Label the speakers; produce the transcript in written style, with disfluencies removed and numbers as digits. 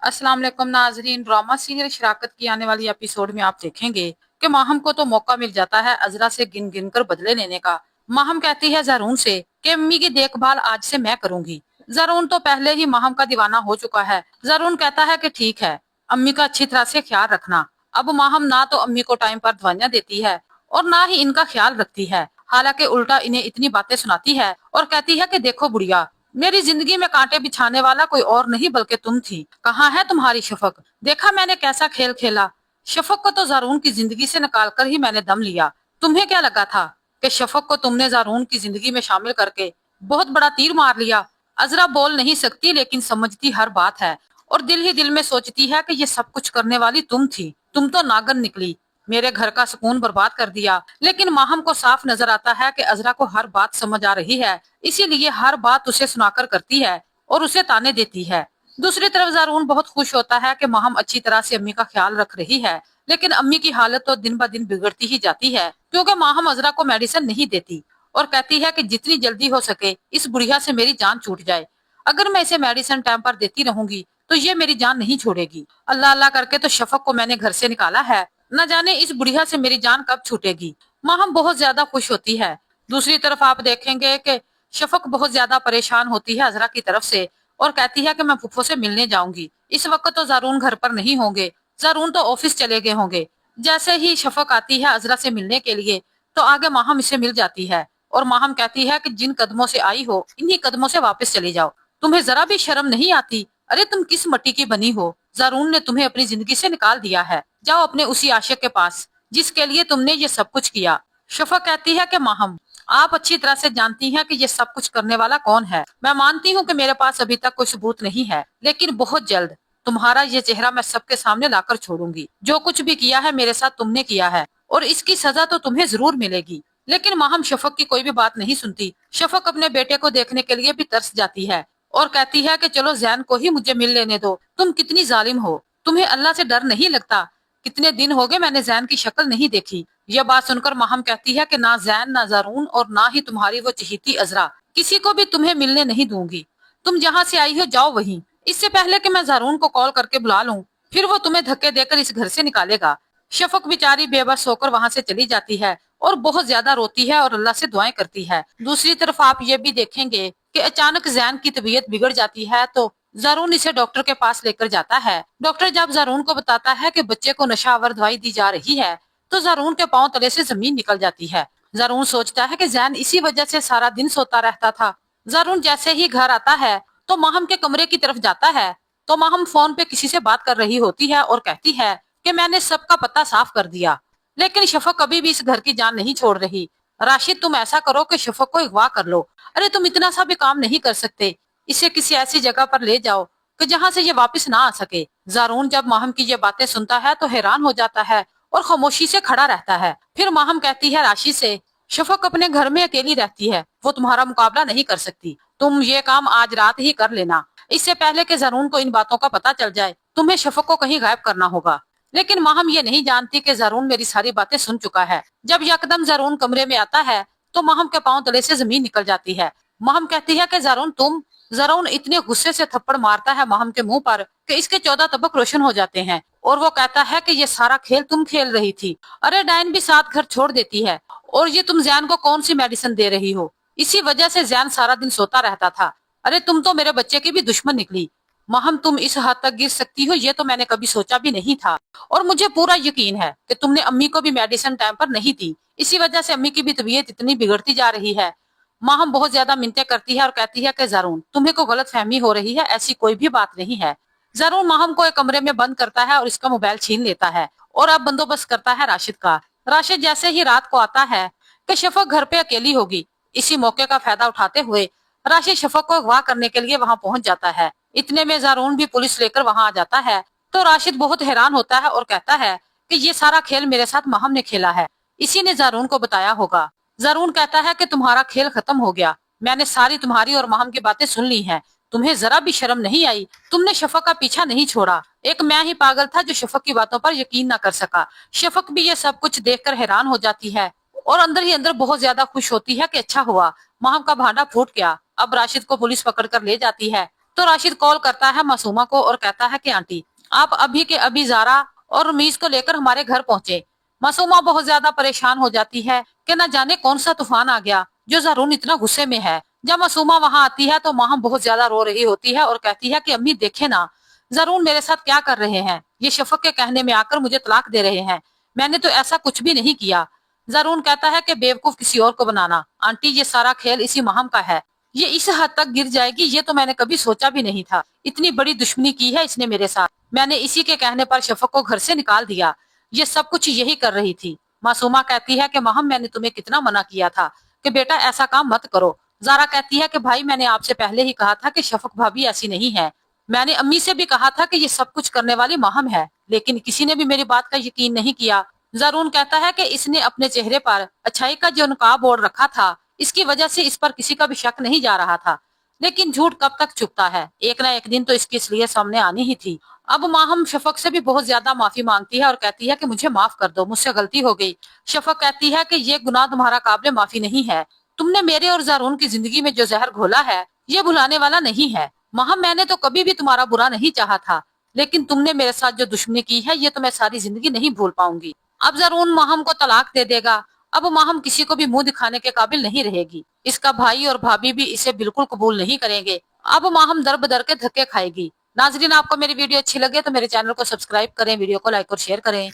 Speaker 1: अस्सलाम वालेकुम नाजरीन। ड्रामा सीरियल शराकत की आने वाली एपिसोड में आप देखेंगे कि माहम को तो मौका मिल जाता है अजरा से गिन गिन कर बदले लेने का। माहम कहती है जरून से कि अम्मी की देखभाल आज से मैं करूंगी। जरून तो पहले ही माहम का दीवाना हो चुका है। जरून कहता है कि ठीक है, अम्मी का अच्छी तरह से ख्याल रखना। अब माहम ना तो अम्मी को टाइम पर दवाइयां देती है और ना ही इनका ख्याल रखती है, हालांकि उल्टा इन्हें इतनी बातें सुनाती है और कहती है कि देखो बुढ़िया, मेरी जिंदगी में कांटे बिछाने वाला कोई और नहीं बल्कि तुम थी। कहाँ है तुम्हारी शफक? देखा मैंने कैसा खेल खेला। शफक को तो जारून की जिंदगी से निकाल कर ही मैंने दम लिया। तुम्हें क्या लगा था कि शफक को तुमने जारून की जिंदगी में शामिल करके बहुत बड़ा तीर मार लिया? अजरा बोल नहीं सकती लेकिन समझती हर बात है और दिल ही दिल में सोचती है कि ये सब कुछ करने वाली तुम थी। तुम तो नागन निकली, मेरे घर का सुकून बर्बाद कर दिया। लेकिन माहम को साफ नजर आता है कि अजरा को हर बात समझ आ रही है, इसीलिए हर बात उसे सुनाकर करती है और उसे ताने देती है। दूसरी तरफ जारून बहुत खुश होता है कि माहम अच्छी तरह से अम्मी का ख्याल रख रही है, लेकिन अम्मी की हालत तो दिन ब दिन बिगड़ती ही जाती है क्योंकि माहम अजरा को मेडिसिन नहीं देती और कहती है कि जितनी जल्दी हो सके इस बुढ़िया से मेरी जान छूट जाए। अगर मैं इसे मेडिसिन टाइम पर देती रहूंगी तो ये मेरी जान नहीं छोड़ेगी। अल्लाह अल्लाह करके तो शफक को मैंने घर से निकाला है, न जाने इस बुढ़िया से मेरी जान कब छूटेगी। माहम बहुत ज्यादा खुश होती है। दूसरी तरफ आप देखेंगे कि शफक बहुत ज्यादा परेशान होती है अजरा की तरफ से और कहती है कि मैं फुफ्फो से मिलने जाऊंगी। इस वक्त तो जारून घर पर नहीं होंगे, जारून तो ऑफिस चले गए होंगे। जैसे ही शफक आती है अजरा से मिलने के लिए तो आगे माहम इसे मिल जाती है और माहम कहती है कि जिन कदमों से आई हो इन्हीं कदमों से वापस चली जाओ। तुम्हें जरा भी शर्म नहीं आती? अरे तुम किस मट्टी की बनी हो? जारून ने तुम्हें अपनी जिंदगी से निकाल दिया है। जाओ अपने उसी आशिक के पास जिसके लिए तुमने ये सब कुछ किया। शफक कहती है कि माहम, आप अच्छी तरह से जानती हैं कि ये सब कुछ करने वाला कौन है। मैं मानती हूँ कि मेरे पास अभी तक कोई सबूत नहीं है, लेकिन बहुत जल्द तुम्हारा ये चेहरा मैं सबके सामने लाकर छोड़ूंगी। जो कुछ भी किया है मेरे साथ तुमने किया है और इसकी सजा तो तुम्हें जरूर मिलेगी। लेकिन माहम शफक की कोई भी बात नहीं सुनती। शफक अपने बेटे को देखने के लिए भी तरस जाती है और कहती है कि चलो जैन को ही मुझे मिल लेने दो। तुम कितनी जालिम हो, तुम्हें अल्लाह से डर नहीं लगता? कितने दिन हो गए मैंने जैन की शक्ल नहीं देखी। यह बात सुनकर माहम कहती है कि ना जैन, ना जारून और ना ही तुम्हारी वो चहीती अजरा, किसी को भी तुम्हें मिलने नहीं दूंगी। तुम जहाँ से आई हो जाओ वहीं, इससे पहले कि मैं जारून को कॉल करके बुला लूं, फिर वो तुम्हें धक्के देकर इस घर से निकालेगा। शफक बेचारी बेबस होकर वहां से चली जाती है और बहुत ज्यादा रोती है और अल्लाह से दुआएं करती है। दूसरी तरफ आप ये भी देखेंगे कि अचानक जैन की तबीयत बिगड़ जाती है तो जारून इसे डॉक्टर के पास लेकर जाता है। डॉक्टर जब जारून को बताता है कि बच्चे को नशावर दवाई दी जा रही है तो जारून के पांव तले से जमीन निकल जाती है। जारून सोचता है कि जैन इसी वजह से सारा दिन सोता रहता था। जारून जैसे ही घर आता है तो माहम के कमरे की तरफ जाता है तो माहम फोन पे किसी से बात कर रही होती है और कहती है कि मैंने सबका पता साफ कर दिया। लेकिन शफक कभी भी इस घर की जान नहीं छोड़ रही। राशिद, तुम ऐसा करो कि शफक को अगवा कर लो। अरे तुम इतना सा भी काम नहीं कर सकते? इसे किसी ऐसी जगह पर ले जाओ कि जहाँ से ये वापस ना आ सके। जारून जब माहम की ये बातें सुनता है तो हैरान हो जाता है और खामोशी से खड़ा रहता है। फिर माहम कहती है राशि से, शफक अपने घर में अकेली रहती है, वो तुम्हारा मुकाबला नहीं कर सकती। तुम ये काम आज रात ही कर लेना, इससे पहले कि जरून को इन बातों का पता चल जाए। तुम्हें शफक को कहीं गायब करना होगा। लेकिन माहम ये नहीं जानती कि जरून मेरी सारी बातें सुन चुका है। जब यकदम जरून कमरे में आता है तो माहम के पांव तले से जमीन निकल जाती है। माहम कहती है कि जरून तुम। जरून इतने गुस्से से थप्पड़ मारता है माहम के मुंह पर कि इसके 14 तबक रोशन हो जाते हैं और वो कहता है कि ये सारा खेल तुम खेल रही थी। अरे डायन भी साथ घर छोड़ देती है और ये तुम जैन को कौन सी मेडिसिन दे रही हो? इसी वजह से जैन सारा दिन सोता रहता था। अरे तुम तो मेरे बच्चे की भी दुश्मन निकली। माहम, तुम इस हद तक गिर सकती हो ये तो मैंने कभी सोचा भी नहीं था और मुझे पूरा यकीन है कि तुमने अम्मी को भी मेडिसिन टाइम पर नहीं दी, इसी वजह से अम्मी की भी तबीयत इतनी बिगड़ती जा रही है। माहम बहुत ज्यादा मिन्नतें करती है और कहती है कि जरून तुम्हें को गलत फहमी हो रही है, ऐसी कोई भी बात नहीं है। जरून माहम को एक कमरे में बंद करता है और इसका मोबाइल छीन लेता है और अब बंदोबस्त करता है राशिद का। राशिद जैसे ही रात को आता है कि शफक घर पे अकेली होगी, इसी मौके का फायदा उठाते हुए राशिद शफक को अगवा करने के लिए वहां पहुंच जाता है। इतने में जारून भी पुलिस लेकर वहां आ जाता है तो राशिद बहुत हैरान होता है और कहता है कि ये सारा खेल मेरे साथ माहम ने खेला है, इसी ने जारून को बताया होगा। जारून कहता है कि तुम्हारा खेल खत्म हो गया, मैंने सारी तुम्हारी और माहम की बातें सुन ली हैं। तुम्हें जरा भी शर्म नहीं आई? तुमने शफक का पीछा नहीं छोड़ा। एक मैं ही पागल था जो शफक की बातों पर यकीन न कर सका। शफक भी ये सब कुछ देखकर हैरान हो जाती है और अंदर ही अंदर बहुत ज्यादा खुश होती है कि अच्छा हुआ माहम का भांडा फूट गया। अब राशिद को पुलिस पकड़ कर ले जाती है तो राशिद कॉल करता है मासूमा को और कहता है कि आंटी आप अभी के अभी जारा और रमीज को लेकर हमारे घर पहुंचे। मासूमा बहुत ज्यादा परेशान हो जाती है कि न जाने कौन सा तूफान आ गया जो ज़रून इतना गुस्से में है। जब मासूमा वहां आती है तो माहम बहुत ज्यादा रो रही होती है और कहती है कि अम्मी देखे ना ज़रून मेरे साथ क्या कर रहे हैं, ये शफक के कहने में आकर मुझे तलाक दे रहे हैं, मैंने तो ऐसा कुछ भी नहीं किया। ज़रून कहता है कि बेवकूफ किसी और को बनाना, आंटी ये सारा खेल इसी माहम का है, ये इस हद तक गिर जाएगी ये तो मैंने कभी सोचा भी नहीं था, इतनी बड़ी दुश्मनी की है इसने मेरे साथ, मैंने इसी के कहने पर शफक को घर से निकाल दिया, ये सब कुछ यही कर रही थी। मासूमा कहती है कि माहम मैंने तुम्हें कितना मना किया था कि बेटा ऐसा काम मत करो। ज़ारा कहती है कि भाई मैंने आपसे पहले ही कहा था कि शफक भाभी ऐसी नहीं है, मैंने अम्मी से भी कहा था कि ये सब कुछ करने वाली माहम है, लेकिन किसी ने भी मेरी बात का यकीन नहीं किया। ज़रून कहता है कि इसने अपने चेहरे पर अच्छाई का जो नकाब ओढ़ रखा था, इसकी वजह से इस पर किसी का भी शक नहीं जा रहा था, लेकिन झूठ कब तक छुपता है, एक ना एक दिन तो इसकी असलियत सामने आनी ही थी। अब माहम शफक से भी बहुत ज्यादा माफी मांगती है और कहती है कि मुझे माफ कर दो, मुझसे गलती हो गई। शफक कहती है कि ये गुनाह तुम्हारा काबिल माफी नहीं है, तुमने मेरे और ज़रून की जिंदगी में जो जहर घोला है ये भुलाने वाला नहीं है। माहम मैंने तो कभी भी तुम्हारा बुरा नहीं चाहा था, लेकिन तुमने मेरे साथ जो दुश्मनी की है ये तो मैं सारी जिंदगी नहीं भूल पाऊंगी। अब ज़रून माहम को तलाक दे देगा, अब माहम किसी को भी मुंह दिखाने के काबिल नहीं रहेगी, इसका भाई और भाभी भी इसे बिल्कुल कबूल नहीं करेंगे। अब माहम दर बदर के धक्के खाएगी। नाजरीन आपको मेरी वीडियो अच्छी लगे तो मेरे चैनल को सब्सक्राइब करें, वीडियो को लाइक और शेयर करें।